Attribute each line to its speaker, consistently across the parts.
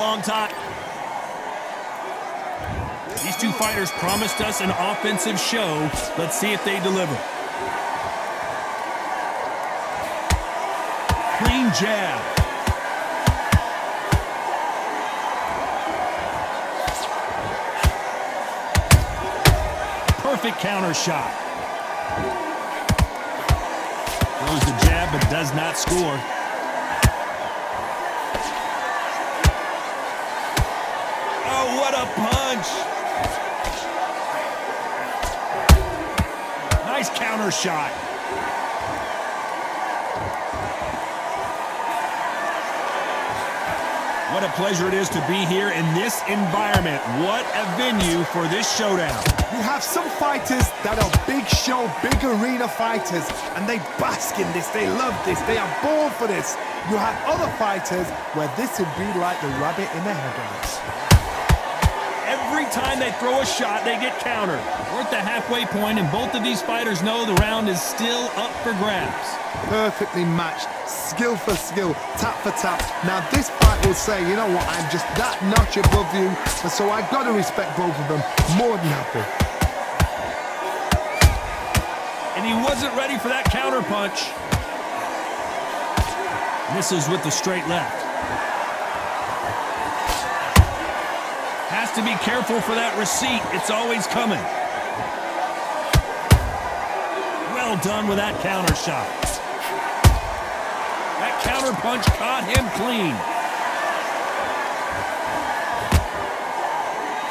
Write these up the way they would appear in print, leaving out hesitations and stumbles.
Speaker 1: long time. These two fighters promised us an offensive show. Let's see if they deliver. Clean jab. Perfect counter shot. Throws the jab but does not score. Oh, what a punch. Nice counter shot. What a pleasure it is to be here in this environment. What a venue for this showdown.
Speaker 2: You have some fighters that are big show, big arena fighters, and they bask in this, they love this, they are born for this. You have other fighters where this would be like the rabbit in the headlights.
Speaker 1: Every time they throw a shot, they get countered. We're at the halfway point, and both of these fighters know the round is still up for grabs.
Speaker 2: Perfectly matched, skill for skill, tap for tap. Now this fight will say, you know what, I'm just that notch above you, and so I've got to respect both of them more than happy.
Speaker 1: And he wasn't ready for that counter punch. Misses with the straight left. Has to be careful for that receipt. It's always coming. Well done with that counter shot. That counter punch caught him clean.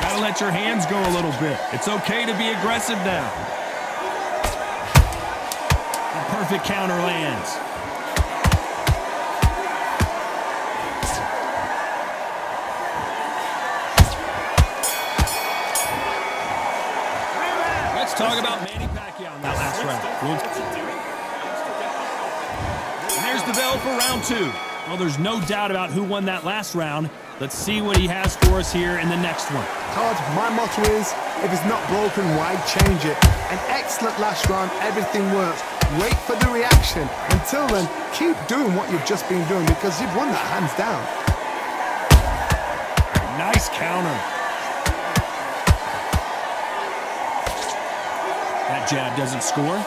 Speaker 1: Gotta let your hands go a little bit. It's okay to be aggressive now. A perfect counter lands. Let's talk about Manny Pacquiao in that last round. And there's the bell for round two. Well, there's no doubt about who won that last round. Let's see what he has for us here in the next one.
Speaker 2: Todd, my motto is, if it's not broken, why change it? An excellent last round, everything works. Wait for the reaction. Until then, keep doing what you've just been doing because you've won that hands down.
Speaker 1: Nice counter. That jab doesn't score.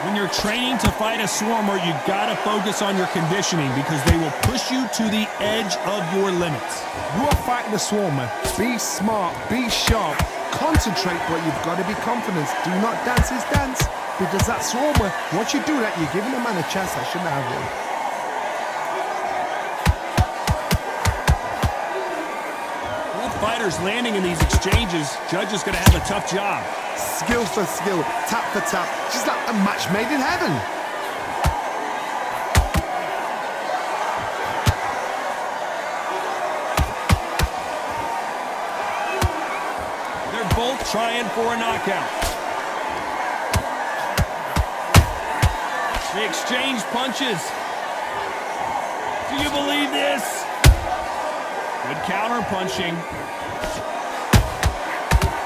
Speaker 1: When you're training to fight a swarmer, you gotta focus on your conditioning because they will push you to the edge of your limits.
Speaker 2: You are fighting a swarmer. Be smart, be sharp, concentrate, but you've got to be confident. Do not dance his dance because that swarmer, once you do that, you're giving a man a chance that shouldn't have one.
Speaker 1: Fighters landing in these exchanges, judge is going to have a tough job.
Speaker 2: Skill for skill, tap for tap, just like a match made in heaven.
Speaker 1: They're both trying for a knockout. They exchange punches. Do you believe this? Good counter punching.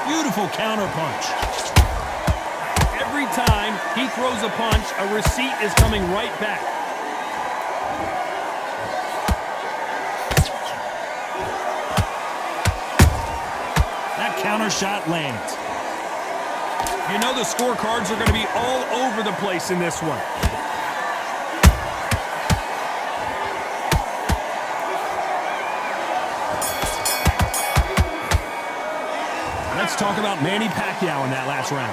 Speaker 1: Beautiful counter punch. Every time he throws a punch, a receipt is coming right back. That counter shot lands. You know the scorecards are going to be all over the place in this one. Let's talk about Manny Pacquiao in that last round.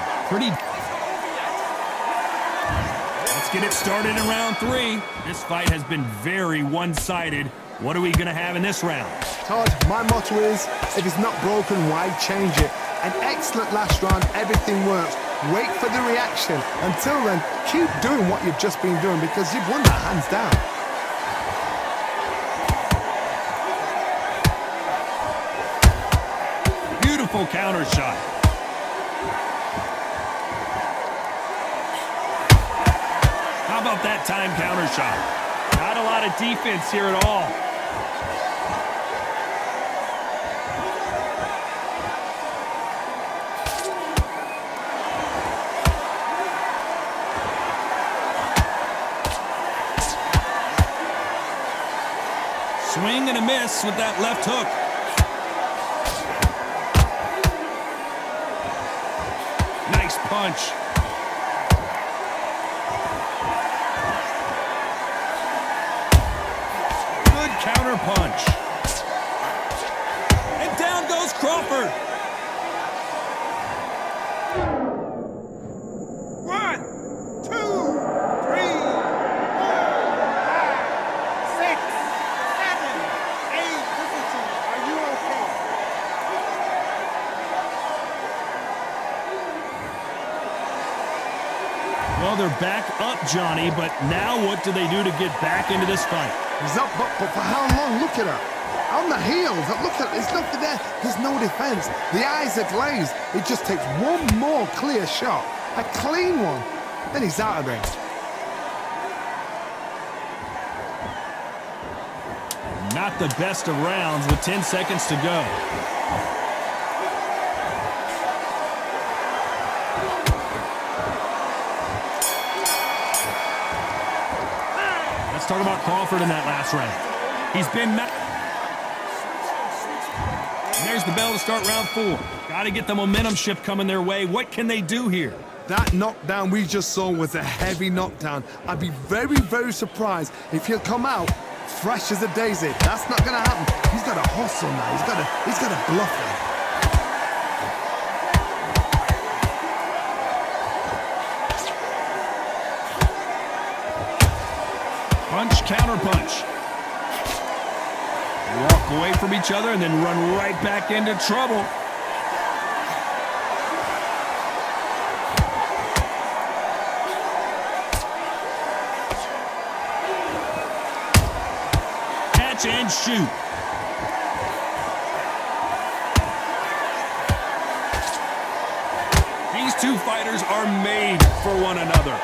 Speaker 1: Let's get it started in round three. This fight has been very one-sided. What are we going to have in this round?
Speaker 2: Todd, my motto is, if it's not broken, why change it? An excellent last round, everything works. Wait for the reaction. Until then, keep doing what you've just been doing because you've won that hands down.
Speaker 1: Beautiful counter shot. How about that time counter shot? Not a lot of defense here at all. Swing and a miss with that left hook. Nice punch. Good counter punch. And down goes Crawford.
Speaker 2: 1, 2, 3, 4, 5, 6, 7, 8. Listen to me. Are you okay?
Speaker 1: Well, they're back up, Johnny, but now what do they do to get back into this fight?
Speaker 2: He's up, but for how long? Look at her. On the heels. Look at, there's nothing there. There's no defense. The eyes are glazed. It just takes one more clear shot. A clean one. Then he's out of there.
Speaker 1: Not the best of rounds with 10 seconds to go. Let's talk about Crawford in that last round. He's been... There's the bell to start round 4. Got to get the momentum shift coming their way. What can they do here?
Speaker 2: That knockdown we just saw was a heavy knockdown. I'd be very, very surprised if he'll come out fresh as a daisy. That's not going to happen. He's got to hustle now. He's got to bluff it.
Speaker 1: Punch, counter punch. Walk away from each other and then run right back into trouble. Catch and shoot. These two fighters are made for one another.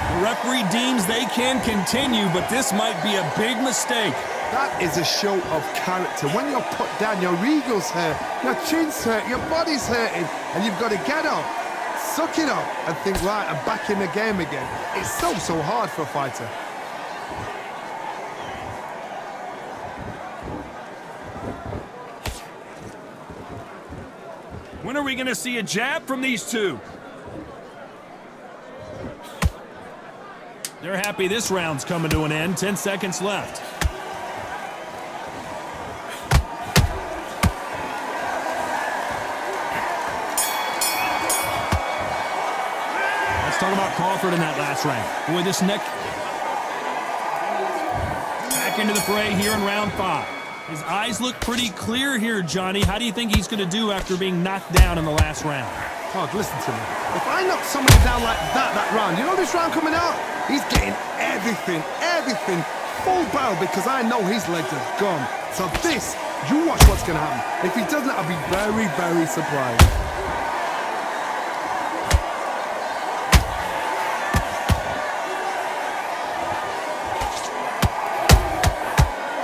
Speaker 1: The referee deems they can continue, but this might be a big mistake.
Speaker 2: That is a show of character. When you're put down, your ego's hurt, your chin's hurt, your body's hurting, and you've got to get up, suck it up, and think, right, I'm back in the game again. It's so hard for a fighter.
Speaker 1: When are we going to see a jab from these two? They're happy this round's coming to an end. 10 seconds left. Let's talk about Crawford in that last round. Boy, this neck... Back into the fray here in round 5. His eyes look pretty clear here, Johnny. How do you think he's going to do after being knocked down in the last round?
Speaker 2: Todd, listen to me. If I knock somebody down like that round, you know this round coming out? He's getting everything, full barrel, because I know his legs are gone. So this, you watch what's going to happen. If he doesn't, I'll be very, very surprised.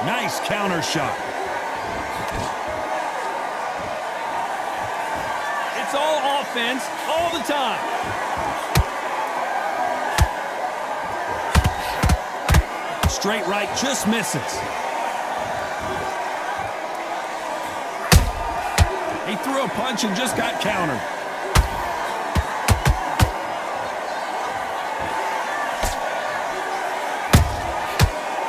Speaker 1: Nice counter shot. It's all offense all the time. Straight right just misses. He threw a punch and just got countered.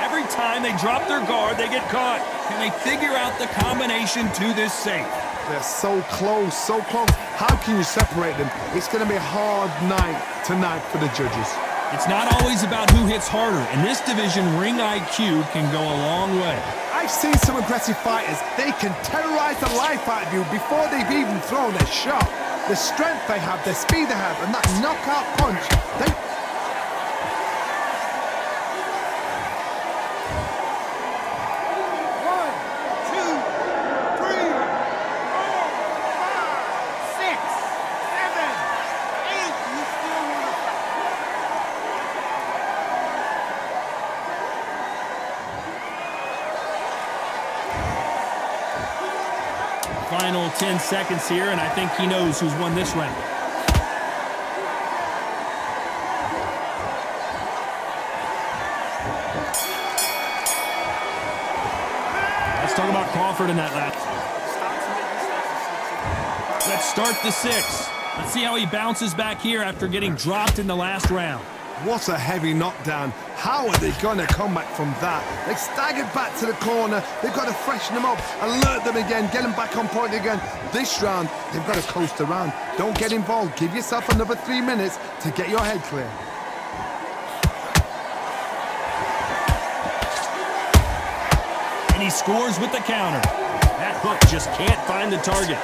Speaker 1: Every time they drop their guard, they get caught. Can they figure out the combination to this safe?
Speaker 2: They're so close, so close. How can you separate them? It's going to be a hard night tonight for the judges.
Speaker 1: It's not always about who hits harder. In this division, ring IQ can go a long way.
Speaker 2: I've seen some aggressive fighters. They can terrorize the life out of you before they've even thrown a shot. The strength they have, the speed they have, and that knockout punch, One, two, three, four.
Speaker 1: Final 10 seconds here, and I think he knows who's won this round. Let's talk about Crawford in that last. Let's start the 6. Let's see how he bounces back here after getting dropped in the last round.
Speaker 2: What a heavy knockdown. How are they going to come back from that? They staggered back to the corner. They've got to freshen them up, alert them again, get them back on point again. This round, they've got to coast around. Don't get involved. Give yourself another 3 minutes to get your head clear.
Speaker 1: And he scores with the counter. That hook just can't find the target.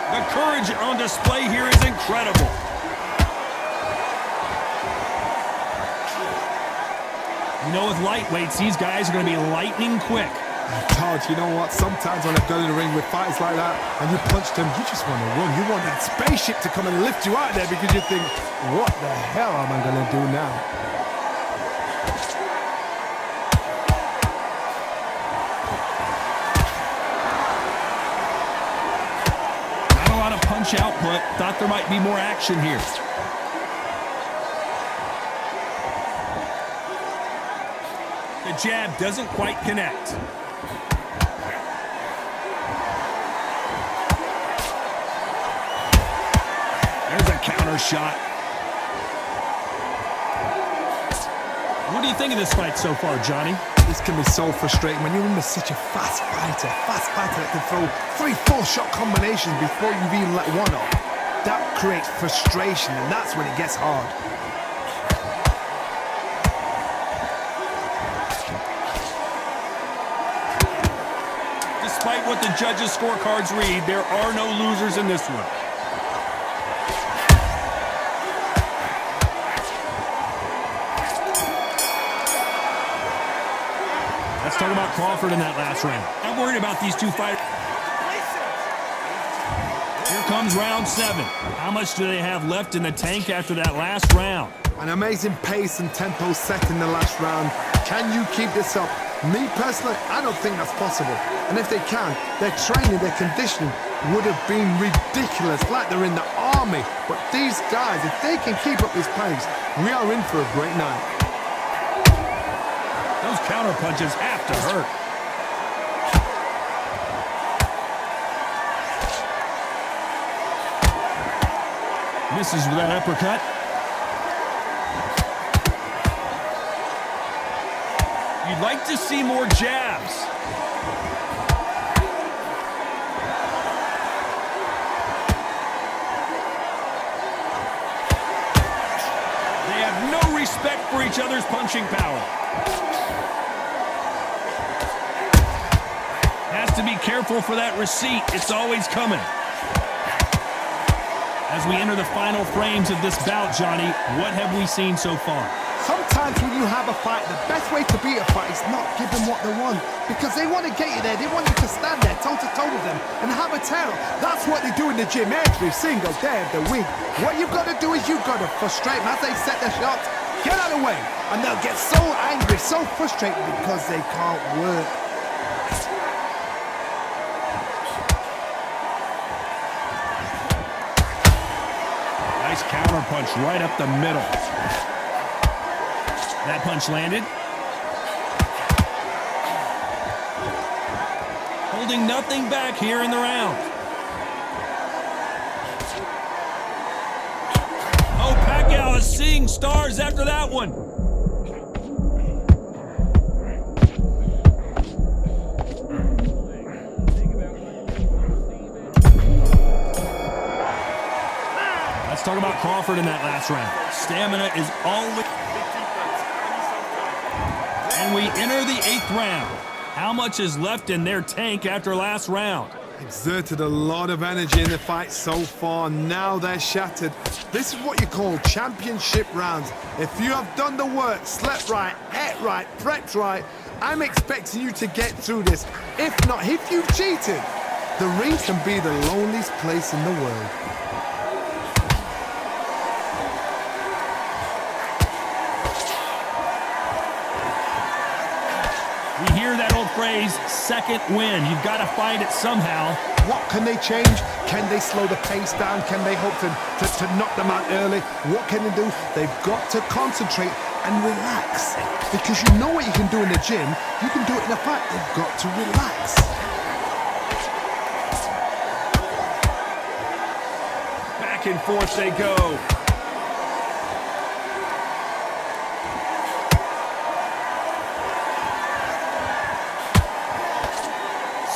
Speaker 1: The courage on display here is incredible. You know, with lightweights, these guys are going to be lightning quick.
Speaker 2: Todd, you know what? Sometimes when I've done in the ring with fights like that, and you punch them, you just want to run. You want that spaceship to come and lift you out there because you think, what the hell am I going to do now?
Speaker 1: Not a lot of punch output. Thought there might be more action here. The jab doesn't quite connect. There's a counter shot. What do you think of this fight so far, Johnny?
Speaker 2: This can be so frustrating when you're in such a fast fighter that can throw 3-4 shot combinations before you've even let one off. That creates frustration, and that's when it gets hard.
Speaker 1: Despite what the judges' scorecards read, there are no losers in this one. Let's talk about Crawford in that last round. I'm worried about these two fighters. Here comes round 7. How much do they have left in the tank after that last round?
Speaker 2: An amazing pace and tempo set in the last round. Can you keep this up? Me personally, I don't think that's possible. And if they can, their training, their conditioning would have been ridiculous, like they're in the army. But these guys, if they can keep up this pace, we are in for a great night.
Speaker 1: Those counter punches have to hurt. Misses with that uppercut. You'd like to see more jabs. They have no respect for each other's punching power. Has to be careful for that receipt. It's always coming. As we enter the final frames of this bout, Johnny, what have we seen so far?
Speaker 2: Sometimes when you have a fight, the best way to beat a fight is not give them what they want. Because they want to get you there. They want you to stand there toe-to-toe with them and have a tell. That's what they do in the gym every single day of the week. What you've got to do is you've got to frustrate them as they set their shots. Get out of the way. And they'll get so angry, so frustrated because they can't work.
Speaker 1: Nice counter punch right up the middle. That punch landed. Holding nothing back here in the round. Oh, Pacquiao is seeing stars after that one. Let's talk about Crawford in that last round. Stamina is all the... And we enter the 8th round. How much is left in their tank after last round?
Speaker 2: Exerted a lot of energy in the fight so far. Now they're shattered. This is what you call championship rounds. If you have done the work, slept right, ate right, prepped right, I'm expecting you to get through this. If not, if you've cheated, the ring can be the loneliest place in the world.
Speaker 1: old phrase, second win. You've got to find it somehow.
Speaker 2: What can they change? Can they slow the pace down? Can they hope to knock them out early? What can they do? They've got to concentrate and relax. Because you know what you can do in the gym, you can do it in a fight. They've got to relax.
Speaker 1: Back and forth they go.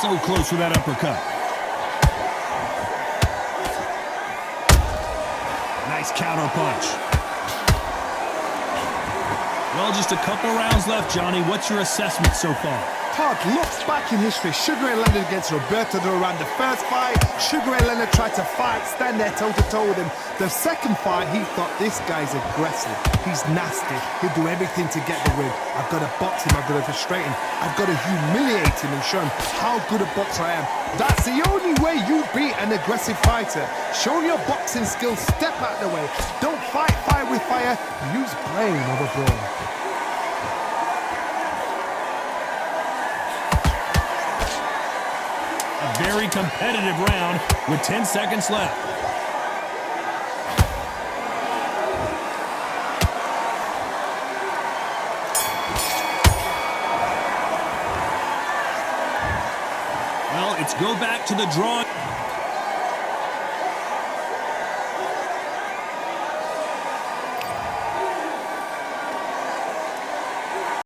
Speaker 1: So close with that uppercut. Nice counter punch. Well, just a couple rounds left, Johnny. What's your assessment so far?
Speaker 2: Todd, looks back in history. Sugar Ray Leonard against Roberto Duran. The first fight, Sugar Ray Leonard tried to fight, stand there toe-to-toe with him. The second fight, he thought, this guy's aggressive. He's nasty. He'll do everything to get the win. I've got to box him. I've got to frustrate him. I've got to humiliate him and show him how good a boxer I am. That's the only way you beat an aggressive fighter. Show your boxing skills. Step out of the way. Don't fight fire with fire. Use brain over brawn.
Speaker 1: A very competitive round with 10 seconds left. Well, it's go back to the drawing.